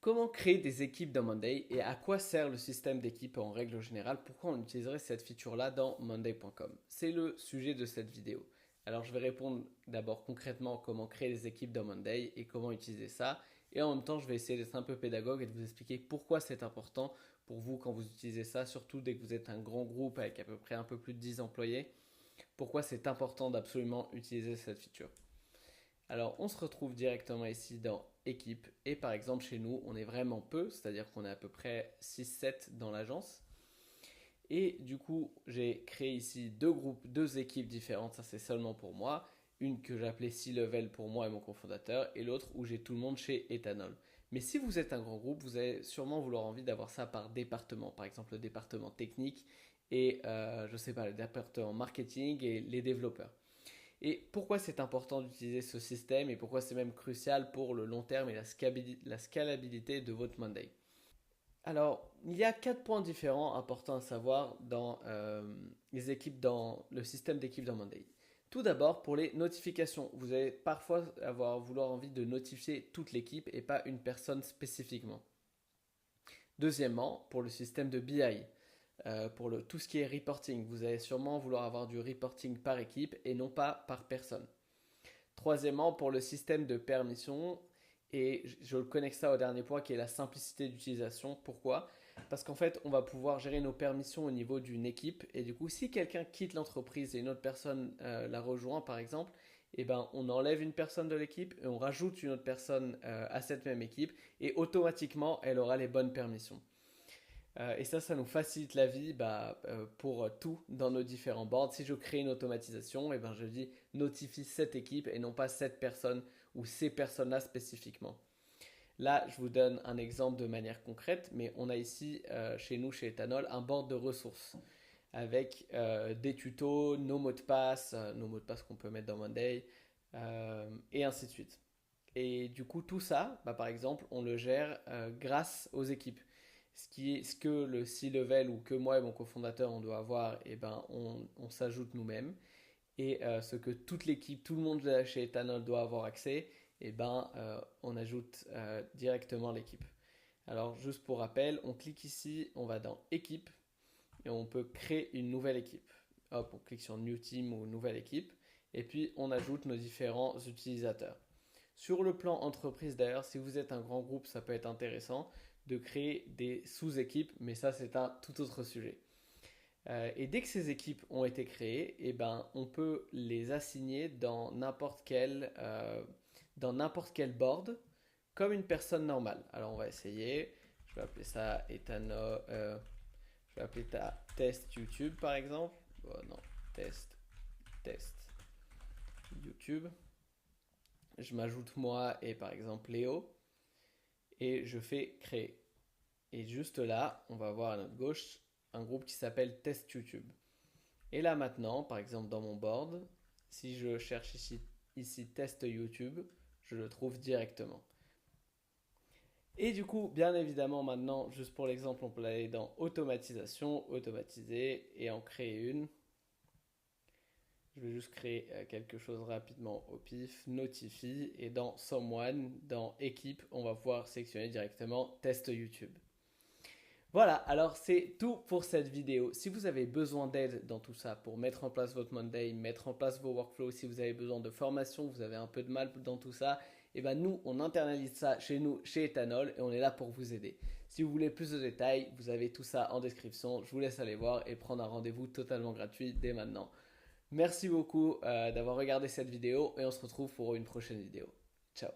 comment créer des équipes dans Monday et à quoi sert le système d'équipe en règle générale? Pourquoi on utiliserait cette feature-là dans monday.com? C'est le sujet de cette vidéo. Alors je vais répondre d'abord concrètement comment créer des équipes dans Monday et comment utiliser ça. Et en même temps, je vais essayer d'être un peu pédagogue et de vous expliquer pourquoi c'est important pour vous quand vous utilisez ça, surtout dès que vous êtes un grand groupe avec à peu près un peu plus de 10 employés. Pourquoi c'est important d'absolument utiliser cette feature. Alors, on se retrouve directement ici dans équipe et par exemple chez nous, on est vraiment peu, c'est-à-dire qu'on est à peu près 6-7 dans l'agence. Et du coup, j'ai créé ici deux groupes, deux équipes différentes, ça c'est seulement pour moi. Une que j'appelais C-Level pour moi et mon cofondateur et l'autre où j'ai tout le monde chez Ethanol. Mais si vous êtes un grand groupe, vous allez sûrement vouloir envie d'avoir ça par département. Par exemple, le département technique et je sais pas, le département marketing et les développeurs. Et pourquoi c'est important d'utiliser ce système et pourquoi c'est même crucial pour le long terme et la scalabilité de votre Monday. Alors, il y a quatre points différents importants à savoir dans les équipes, dans le système d'équipe dans Monday. Tout d'abord, pour les notifications, vous allez parfois vouloir envie de notifier toute l'équipe et pas une personne spécifiquement. Deuxièmement, pour le système de BI, pour tout ce qui est reporting, vous allez sûrement vouloir avoir du reporting par équipe et non pas par personne. Troisièmement, pour le système de permission, et je connecte ça au dernier point qui est la simplicité d'utilisation. Pourquoi? Parce qu'en fait, on va pouvoir gérer nos permissions au niveau d'une équipe. Et du coup, si quelqu'un quitte l'entreprise et une autre personne la rejoint, par exemple, eh ben, on enlève une personne de l'équipe et on rajoute une autre personne à cette même équipe. Et automatiquement, elle aura les bonnes permissions. Et ça nous facilite la vie pour tout dans nos différents boards. Si je crée une automatisation, et ben je dis notifie cette équipe et non pas cette personne ou ces personnes-là spécifiquement. Là, je vous donne un exemple de manière concrète, mais on a ici chez nous, chez Ethanol, un board de ressources avec des tutos, nos mots de passe qu'on peut mettre dans Monday, et ainsi de suite. Et du coup, tout ça, par exemple, on le gère grâce aux équipes. Ce que le C-Level ou que moi et mon cofondateur on doit avoir, et ben, on s'ajoute nous-mêmes. Et ce que toute l'équipe, tout le monde chez Ethanol doit avoir accès, et ben, on ajoute directement l'équipe. Alors, juste pour rappel, on clique ici, on va dans équipe et on peut créer une nouvelle équipe. Hop, on clique sur New Team ou Nouvelle équipe et puis on ajoute nos différents utilisateurs. Sur le plan entreprise d'ailleurs, si vous êtes un grand groupe, ça peut être intéressant de créer des sous-équipes, mais ça c'est un tout autre sujet. Et dès que ces équipes ont été créées, eh ben, on peut les assigner dans n'importe quel board comme une personne normale. Alors on va essayer. Je vais appeler ça Ethanol. Je vais appeler ça test YouTube par exemple. Oh, non, test YouTube. Je m'ajoute moi et par exemple Léo et je fais créer. Et juste là, on va voir à notre gauche un groupe qui s'appelle Test YouTube. Et là maintenant, par exemple dans mon board, si je cherche ici Test YouTube, je le trouve directement. Et du coup, bien évidemment, maintenant, juste pour l'exemple, on peut aller dans Automatisation, Automatiser et en créer une. Je vais juste créer quelque chose rapidement au pif, Notify et dans Someone, dans Équipe, on va pouvoir sélectionner directement Test YouTube. Voilà, alors c'est tout pour cette vidéo. Si vous avez besoin d'aide dans tout ça pour mettre en place votre Monday, mettre en place vos workflows, si vous avez besoin de formation, vous avez un peu de mal dans tout ça, et ben nous, on internalise ça chez nous, chez Ethanol, et on est là pour vous aider. Si vous voulez plus de détails, vous avez tout ça en description. Je vous laisse aller voir et prendre un rendez-vous totalement gratuit dès maintenant. Merci beaucoup d'avoir regardé cette vidéo et on se retrouve pour une prochaine vidéo. Ciao.